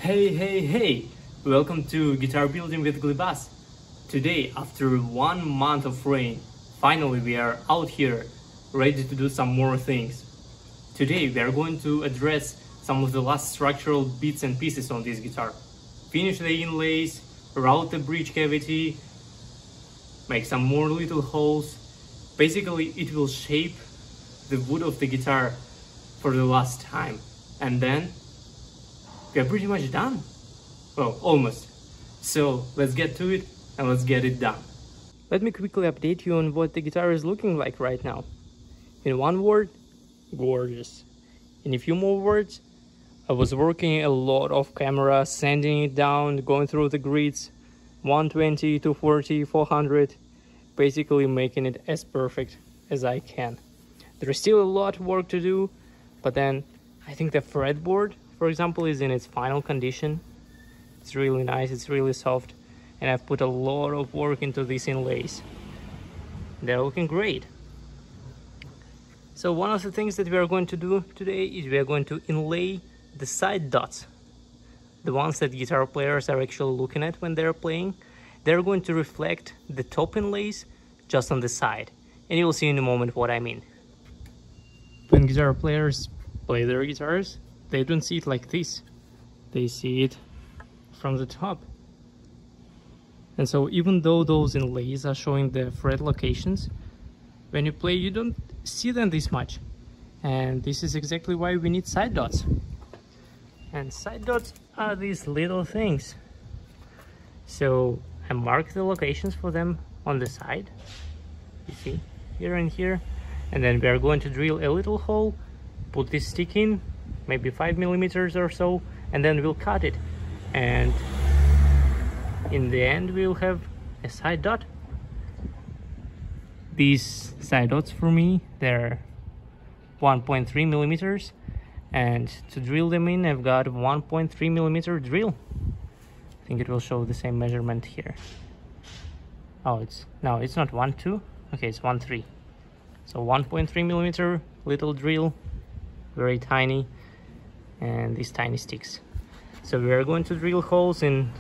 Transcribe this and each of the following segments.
Hey! Welcome to Guitar Building with Gleb. Today, after 1 month of rain, finally we are out here, ready to do some more things. Today we are going to address some of the last structural bits and pieces on this guitar. Finish the inlays, route the bridge cavity, make some more little holes. Basically, it will shape the wood of the guitar for the last time. And then we are pretty much done. Well, almost. So let's get to it and let's get it done. Let me quickly update you on what the guitar is looking like right now. In one word, gorgeous. In a few more words, I was working a lot off camera, sanding it down, going through the grids, 120, 240, 400, basically making it as perfect as I can. There is still a lot of work to do, but then I think the fretboard, for example, is in its final condition. It's really nice, it's really soft, and I've put a lot of work into these inlays. They're looking great. So one of the things that we are going to do today is we are going to inlay the side dots. The ones that guitar players are actually looking at when they're playing. They're going to reflect the top inlays just on the side. And you'll see in a moment what I mean. When guitar players play their guitars, they don't see it like this. They see it from the top. And so even though those inlays are showing the fret locations, when you play you don't see them this much. And this is exactly why we need side dots. And side dots are these little things. So I mark the locations for them on the side. You see, here and here. And then we are going to drill a little hole, put this stick in, maybe 5 millimeters or so, and then we'll cut it. And in the end we'll have a side dot. These side dots for me, they're 1.3 millimeters, and to drill them in I've got 1.3 millimeter drill. I think it will show the same measurement here. Oh, it's not 1.2. Okay, it's 1.3. So 1.3 millimeter little drill, very tiny, and these tiny sticks. So we are going to drill holes in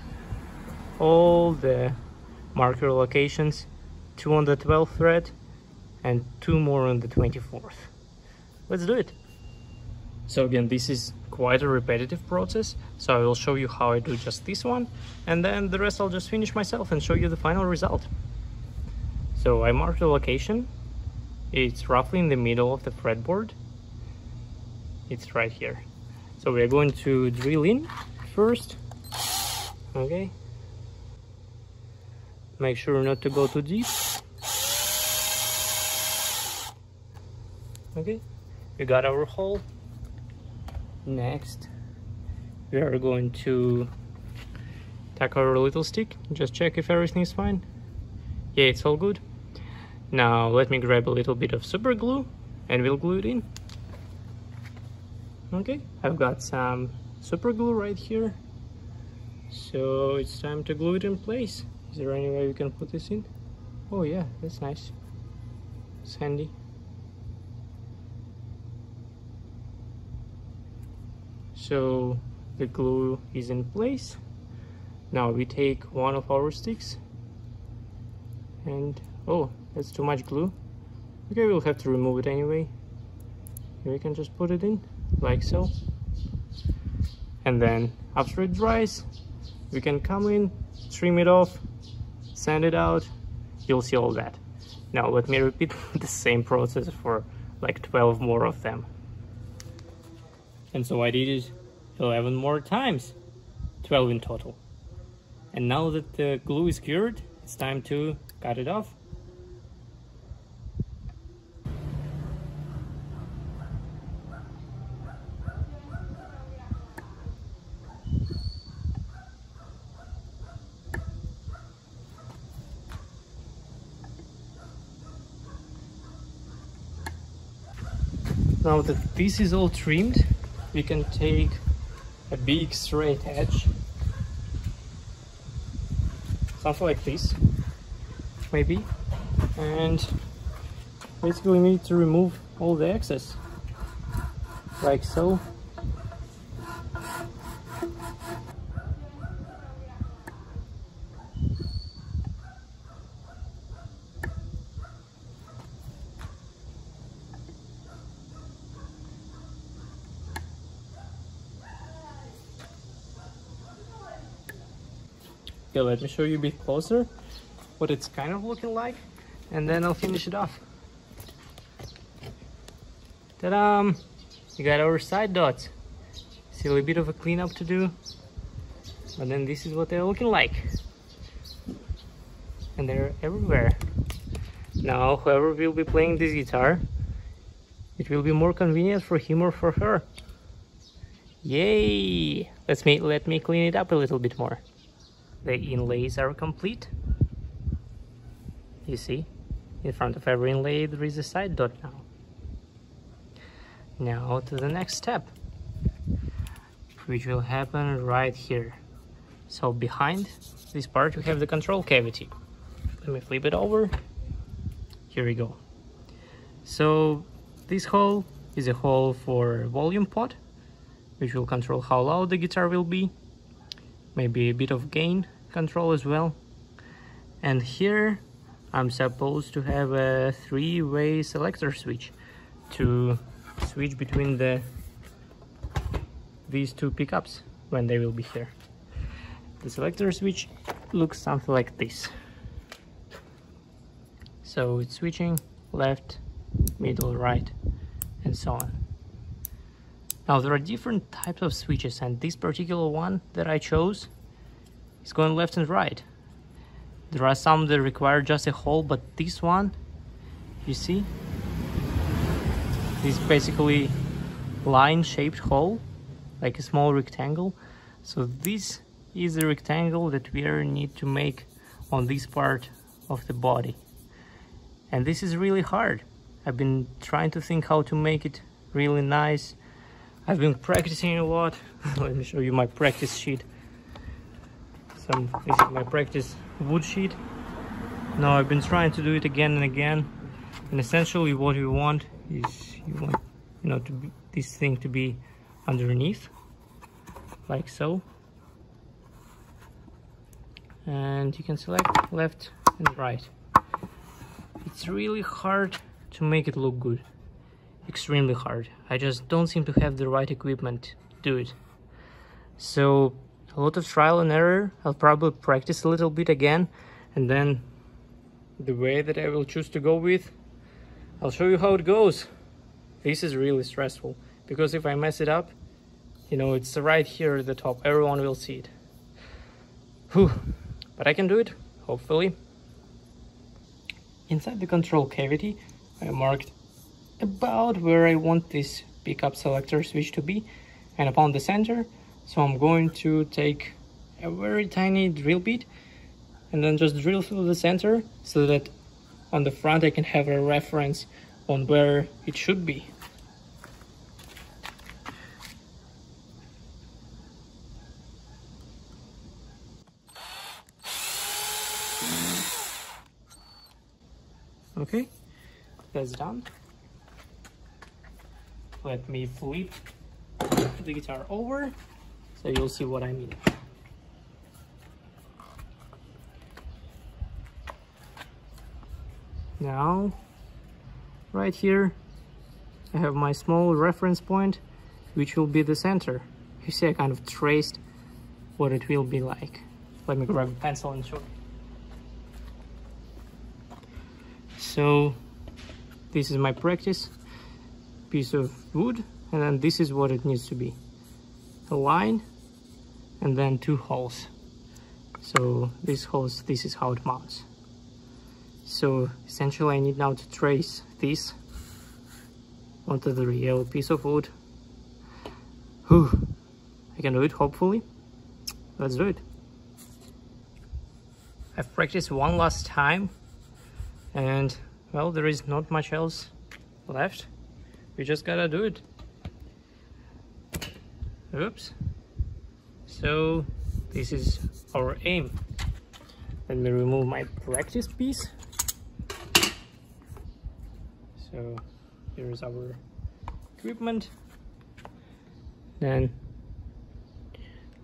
all the marker locations, 2 on the 12th fret and 2 more on the 24th. Let's do it. So again, this is quite a repetitive process, so I will show you how I do just this one, and then the rest I'll just finish myself and show you the final result. So I marked the location. It's roughly in the middle of the fretboard. It's right here. So we're going to drill in first. Okay. Make sure not to go too deep. Okay. We got our hole. Next, we are going to take our little stick. Just check if everything is fine. Yeah, it's all good. Now let me grab a little bit of super glue and we'll glue it in. Okay, I've got some super glue right here, so it's time to glue it in place. Is there any way we can put this in? Oh yeah, that's nice. It's handy. So the glue is in place. Now we take one of our sticks and oh, that's too much glue. Okay, we'll have to remove it anyway. We can just put it in like so, and then after it dries we can come in, trim it off, sand it out. You'll see all that. Now let me repeat the same process for like 12 more of them. And so I did it 11 more times, 12 in total. And now that the glue is cured, it's time to cut it off. Now that this is all trimmed, we can take a big straight edge, something like this, maybe, and basically we need to remove all the excess, like so. Okay, let me show you a bit closer what it's kind of looking like, and then I'll finish it off. Ta-da! You got our side dots. Still a bit of a cleanup to do, but then this is what they're looking like. And they're everywhere. Now, whoever will be playing this guitar, it will be more convenient for him or for her. Yay! Let me clean it up a little bit more. The inlays are complete. You see, in front of every inlay there is a side dot now. Now to the next step, which will happen right here. So behind this part we have the control cavity. Let me flip it over. Here we go. So this hole is a hole for volume pot, which will control how loud the guitar will be. Maybe a bit of gain control as well. And here I'm supposed to have a 3-way selector switch to switch between these two pickups when they will be here. The selector switch looks something like this. So it's switching left, middle, right, and so on. Now there are different types of switches, and this particular one that I chose is going left and right. There are some that require just a hole, but this one, you see, this is basically line-shaped hole, like a small rectangle. So this is the rectangle that we need to make on this part of the body. And this is really hard. I've been trying to think how to make it really nice. I've been practicing a lot. Let me show you my practice sheet. This is my practice wood sheet. Now I've been trying to do it again and again. And essentially what you want is this thing to be underneath, like so. And you can select left and right. It's really hard to make it look good. Extremely hard. I just don't seem to have the right equipment to do it. So a lot of trial and error. I'll probably practice a little bit again, and then the way that I will choose to go with, I'll show you how it goes. This is really stressful, because if I mess it up, it's right here at the top. Everyone will see it. Whew. But I can do it, hopefully. Inside the control cavity, I marked about where I want this pickup selector switch to be, and upon the center. So I'm going to take a very tiny drill bit and then just drill through the center, so that on the front I can have a reference on where it should be. Okay, that's done. Let me flip the guitar over so you'll see what I mean. Now, right here, I have my small reference point, which will be the center. You see, I kind of traced what it will be like. Let me grab a pencil and show you. So, this is my practice piece of wood, and then this is what it needs to be. A line, and then 2 holes. So, these holes, this is how it mounts. So essentially I need now to trace this onto the real piece of wood. Whew. I can do it, hopefully. Let's do it. I've practiced one last time, and well, there is not much else left. We just gotta do it. Oops. So this is our aim. Let me remove my practice piece. So here's our equipment. Then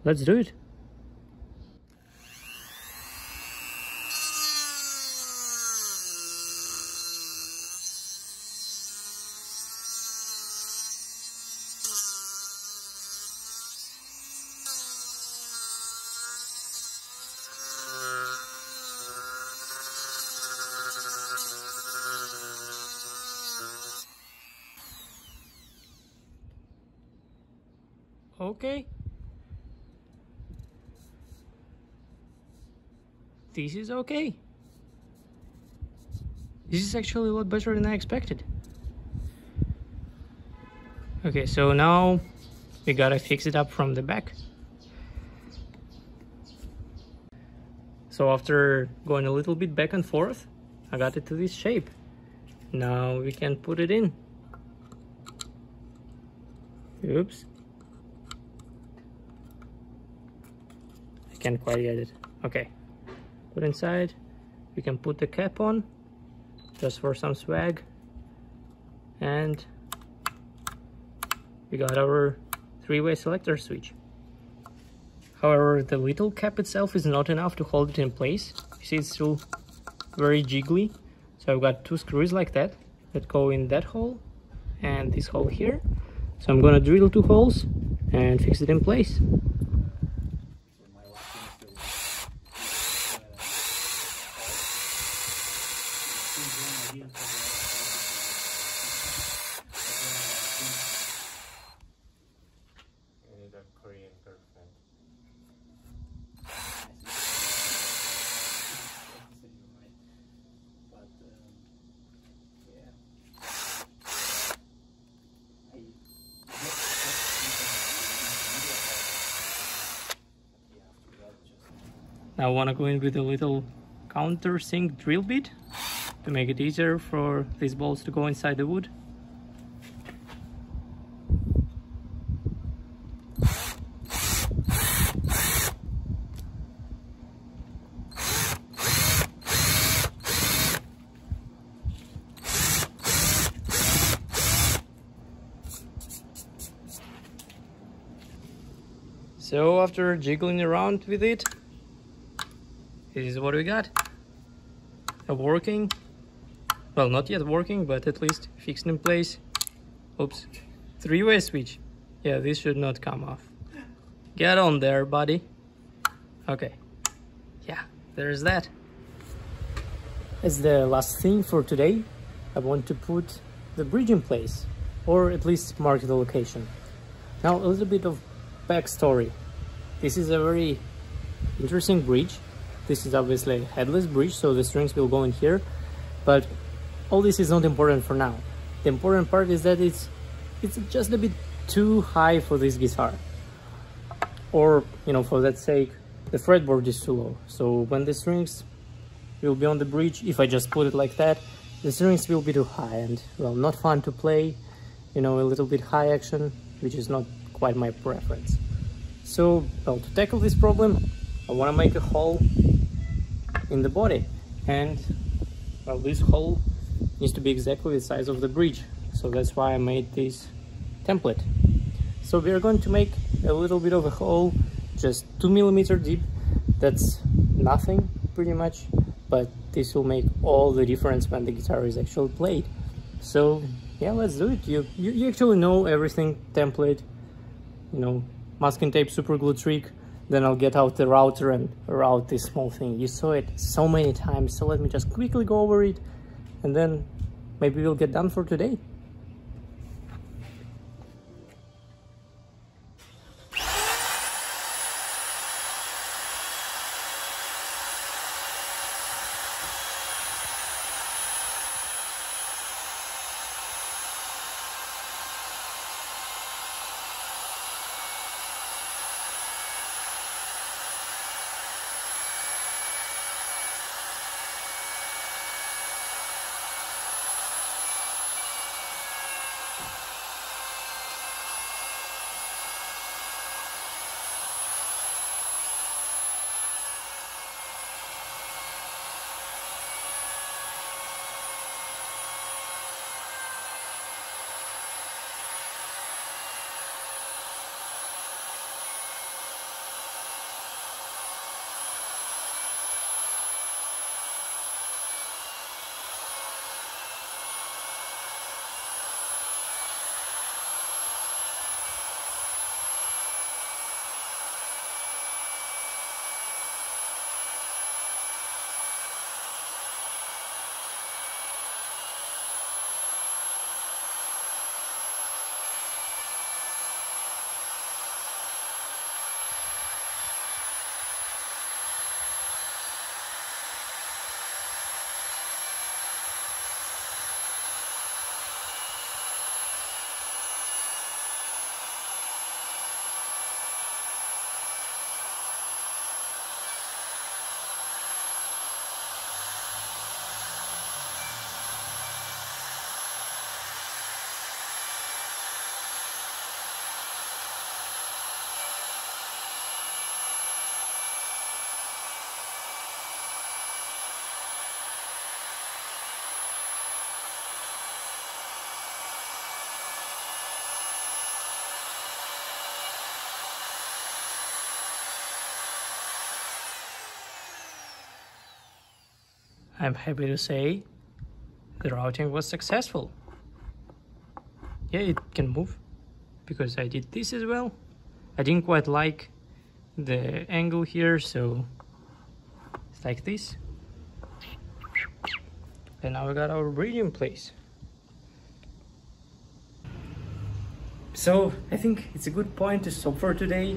let's do it. okay. This is okay. This is actually a lot better than I expected. Okay, so now we gotta fix it up from the back. So after going a little bit back and forth, I got it to this shape. Now we can put it in. Oops. I can't quite get it. Okay. Put inside. We can put the cap on, just for some swag. And we got our three-way selector switch. However, the little cap itself is not enough to hold it in place. You see, it's still very jiggly. So I've got two screws like that go in that hole and this hole here. So I'm gonna drill two holes and fix it in place. Now I want to go in with a little countersink drill bit to make it easier for these bolts to go inside the wood. So after jiggling around with it, this is what we got. A working, well, not yet working, but at least fixed in place. Oops, three-way switch. Yeah, this should not come off. Get on there, buddy. Okay, yeah, there's that. As the last thing for today, I want to put the bridge in place, or at least mark the location. Now, a little bit of backstory. This is a very interesting bridge. This is obviously a headless bridge, so the strings will go in here, but all this is not important for now. The important part is that it's just a bit too high for this guitar, or, you know, for that sake, the fretboard is too low. So when the strings will be on the bridge, if I just put it like that, the strings will be too high and, well, not fun to play, you know, a little bit high action, which is not quite my preference. So, well, to tackle this problem, I want to make a hole in the body, and, well, this hole needs to be exactly the size of the bridge, so that's why I made this template. So we are going to make a little bit of a hole, just 2 mm deep. That's nothing pretty much, but this will make all the difference when the guitar is actually played. So yeah, let's do it. You actually know everything. Template, you know, masking tape, super glue trick. Then I'll get out the router and route this small thing. You saw it so many times, so let me just quickly go over it, and then maybe we'll get done for today. I'm happy to say the routing was successful. Yeah, it can move because I did this as well. I didn't quite like the angle here, so it's like this. And now we got our bridge in place. So I think it's a good point to stop for today.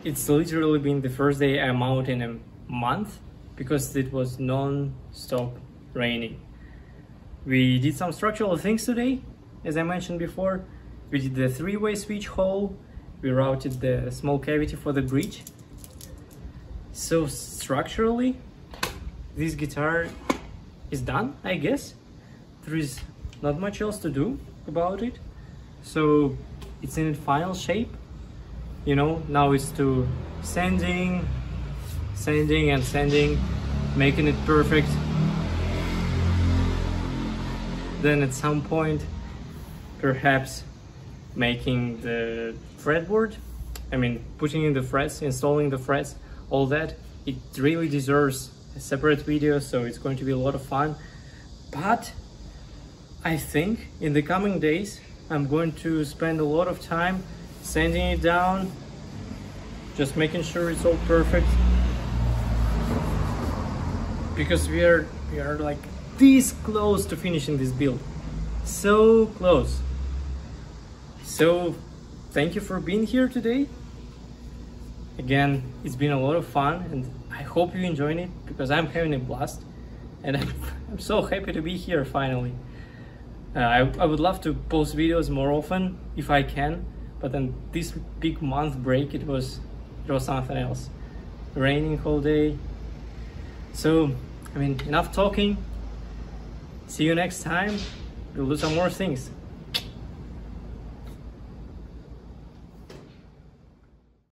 It's literally been the first day I'm out in a month because it was non-stop raining. We did some structural things today, as I mentioned before. We did the three-way switch hole. We routed the small cavity for the bridge. So structurally, this guitar is done, I guess. There is not much else to do about it. So it's in its final shape. You know, now it's to sanding and sanding, making it perfect. Then at some point, perhaps making the fretboard. I mean, putting in the frets, installing the frets, all that. It really deserves a separate video, so it's going to be a lot of fun. But I think in the coming days, I'm going to spend a lot of time sanding it down, just making sure it's all perfect, because we are like this close to finishing this build, so close. So thank you for being here today. Again, it's been a lot of fun and I hope you enjoyed it, because I'm having a blast and I'm so happy to be here finally. I would love to post videos more often if I can, but then this big month break, it was something else. Raining all day. So, I mean, enough talking. See you next time. We'll do some more things.